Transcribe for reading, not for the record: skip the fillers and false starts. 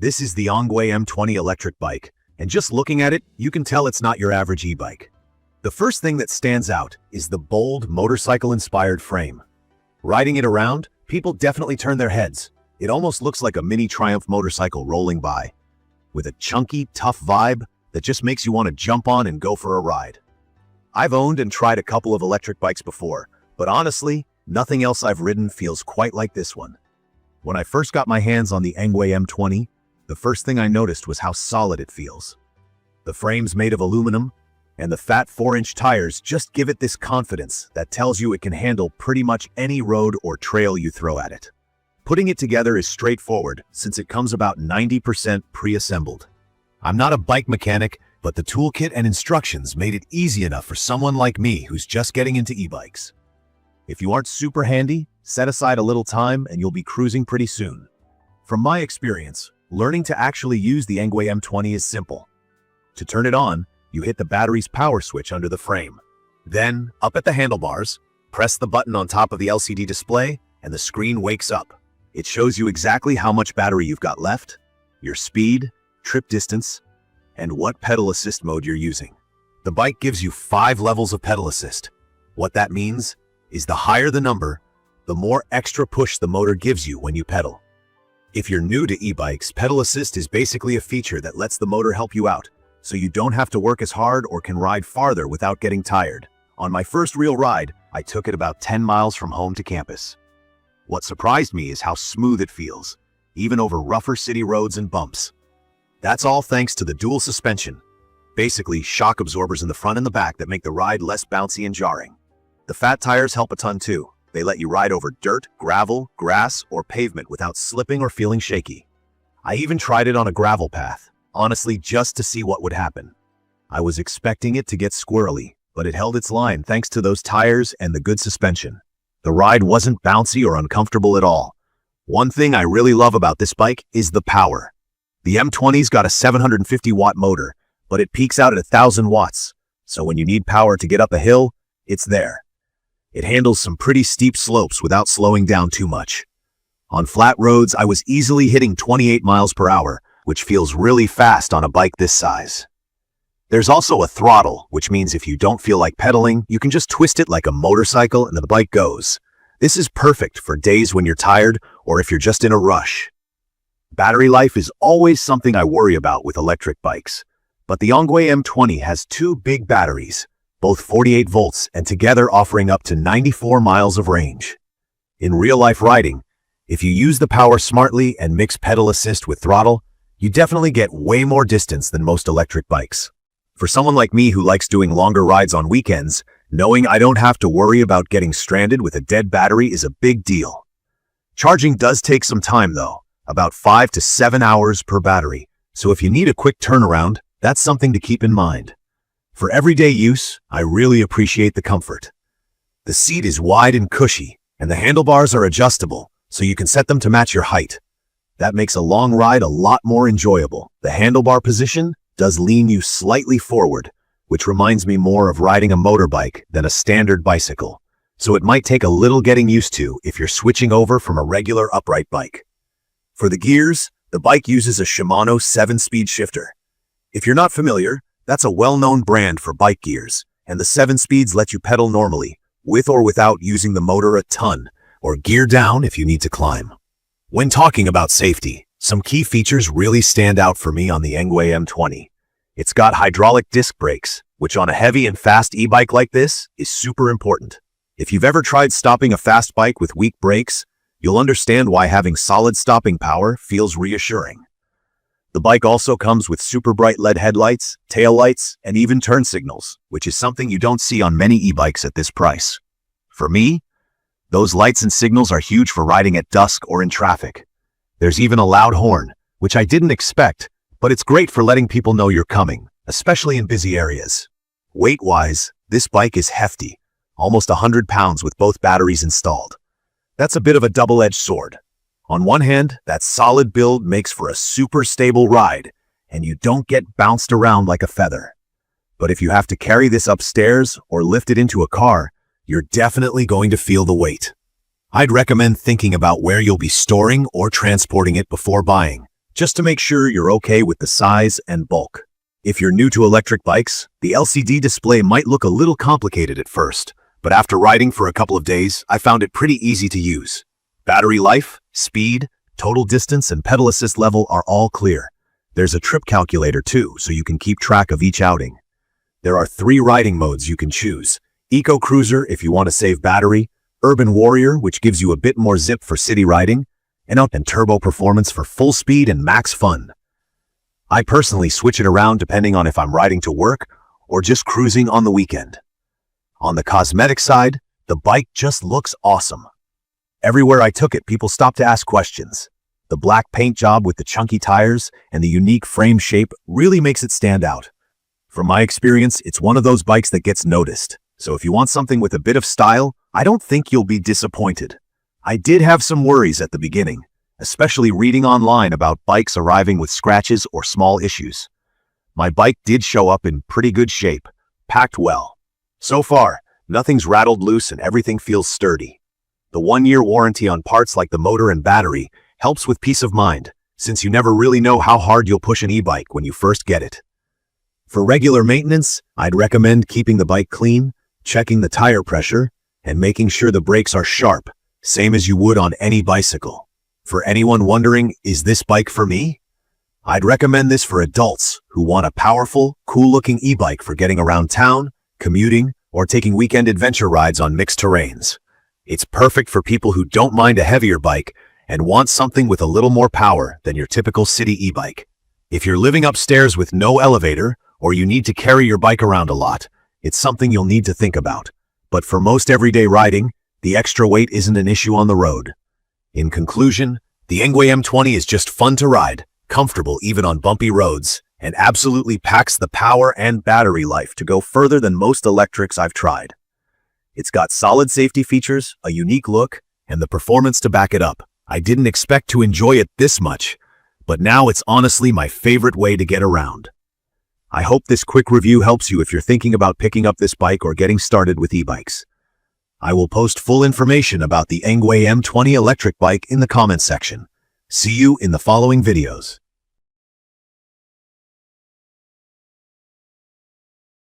This is the ENGWE M20 Electric Bike, and just looking at it, you can tell it's not your average e-bike. The first thing that stands out is the bold, motorcycle-inspired frame. Riding it around, people definitely turn their heads. It almost looks like a mini Triumph motorcycle rolling by, with a chunky, tough vibe that just makes you want to jump on and go for a ride. I've owned and tried a couple of electric bikes before, but honestly, nothing else I've ridden feels quite like this one. When I first got my hands on the ENGWE M20, the first thing I noticed was how solid it feels. The frame's made of aluminum, and the fat 4-inch tires just give it this confidence that tells you it can handle pretty much any road or trail you throw at it. Putting it together is straightforward since it comes about 90% pre-assembled. I'm not a bike mechanic, but the toolkit and instructions made it easy enough for someone like me who's just getting into e-bikes. If you aren't super handy, set aside a little time and you'll be cruising pretty soon. From my experience, learning to actually use the ENGWE M20 is simple. To turn it on, you hit the battery's power switch under the frame. Then, up at the handlebars, press the button on top of the LCD display and the screen wakes up. It shows you exactly how much battery you've got left, your speed, trip distance, and what pedal assist mode you're using. The bike gives you 5 levels of pedal assist. What that means is the higher the number, the more extra push the motor gives you when you pedal. If you're new to e-bikes, pedal assist is basically a feature that lets the motor help you out, so you don't have to work as hard or can ride farther without getting tired. On my first real ride, I took it about 10 miles from home to campus. What surprised me is how smooth it feels, even over rougher city roads and bumps. That's all thanks to the dual suspension, basically shock absorbers in the front and the back that make the ride less bouncy and jarring. The fat tires help a ton too. They let you ride over dirt, gravel, grass, or pavement without slipping or feeling shaky. I even tried it on a gravel path, honestly just to see what would happen. I was expecting it to get squirrely, but it held its line thanks to those tires and the good suspension. The ride wasn't bouncy or uncomfortable at all. One thing I really love about this bike is the power. The M20's got a 750-watt motor, but it peaks out at 1,000 watts, so when you need power to get up a hill, it's there. It handles some pretty steep slopes without slowing down too much. On flat roads, I was easily hitting 28 miles per hour, which feels really fast on a bike this size. There's also a throttle, which means if you don't feel like pedaling, you can just twist it like a motorcycle and the bike goes. This is perfect for days when you're tired or if you're just in a rush. Battery life is always something I worry about with electric bikes, but the ENGWE M20 has 2 big batteries, both 48 volts and together offering up to 94 miles of range. In real-life riding, if you use the power smartly and mix pedal assist with throttle, you definitely get way more distance than most electric bikes. For someone like me who likes doing longer rides on weekends, knowing I don't have to worry about getting stranded with a dead battery is a big deal. Charging does take some time though, about 5 to 7 hours per battery, so if you need a quick turnaround, that's something to keep in mind. For everyday use, I really appreciate the comfort. The seat is wide and cushy, and the handlebars are adjustable, so you can set them to match your height. That makes a long ride a lot more enjoyable. The handlebar position does lean you slightly forward, which reminds me more of riding a motorbike than a standard bicycle, so it might take a little getting used to if you're switching over from a regular upright bike. For the gears, the bike uses a Shimano 7-speed shifter. If you're not familiar, that's a well-known brand for bike gears, and the 7 speeds let you pedal normally, with or without using the motor a ton, or gear down if you need to climb. When talking about safety, some key features really stand out for me on the ENGWE M20. It's got hydraulic disc brakes, which on a heavy and fast e-bike like this is super important. If you've ever tried stopping a fast bike with weak brakes, you'll understand why having solid stopping power feels reassuring. The bike also comes with super bright LED headlights, tail lights, and even turn signals, which is something you don't see on many e-bikes at this price. For me, those lights and signals are huge for riding at dusk or in traffic. There's even a loud horn, which I didn't expect, but it's great for letting people know you're coming, especially in busy areas. Weight-wise, this bike is hefty, almost 100 pounds with both batteries installed. That's a bit of a double-edged sword. On one hand, that solid build makes for a super stable ride, and you don't get bounced around like a feather. But if you have to carry this upstairs or lift it into a car, you're definitely going to feel the weight. I'd recommend thinking about where you'll be storing or transporting it before buying, just to make sure you're okay with the size and bulk. If you're new to electric bikes, the LCD display might look a little complicated at first, but after riding for a couple of days, I found it pretty easy to use. Battery life, speed, total distance, and pedal assist level are all clear. There's a trip calculator too, so you can keep track of each outing. There are 3 riding modes you can choose. Eco Cruiser if you want to save battery, Urban Warrior which gives you a bit more zip for city riding, and Turbo Performance for full speed and max fun. I personally switch it around depending on if I'm riding to work or just cruising on the weekend. On the cosmetic side, the bike just looks awesome. Everywhere I took it, people stopped to ask questions. The black paint job with the chunky tires and the unique frame shape really makes it stand out. From my experience, it's one of those bikes that gets noticed. So if you want something with a bit of style, I don't think you'll be disappointed. I did have some worries at the beginning, especially reading online about bikes arriving with scratches or small issues. My bike did show up in pretty good shape, packed well. So far, nothing's rattled loose and everything feels sturdy. The 1-year warranty on parts like the motor and battery helps with peace of mind, since you never really know how hard you'll push an e-bike when you first get it. For regular maintenance, I'd recommend keeping the bike clean, checking the tire pressure, and making sure the brakes are sharp, same as you would on any bicycle. For anyone wondering, is this bike for me? I'd recommend this for adults who want a powerful, cool-looking e-bike for getting around town, commuting, or taking weekend adventure rides on mixed terrains. It's perfect for people who don't mind a heavier bike and want something with a little more power than your typical city e-bike. If you're living upstairs with no elevator, or you need to carry your bike around a lot, it's something you'll need to think about. But for most everyday riding, the extra weight isn't an issue on the road. In conclusion, the ENGWE M20 is just fun to ride, comfortable even on bumpy roads, and absolutely packs the power and battery life to go further than most electrics I've tried. It's got solid safety features, a unique look, and the performance to back it up. I didn't expect to enjoy it this much, but now it's honestly my favorite way to get around. I hope this quick review helps you if you're thinking about picking up this bike or getting started with e-bikes. I will post full information about the ENGWE M20 electric bike in the comments section. See you in the following videos.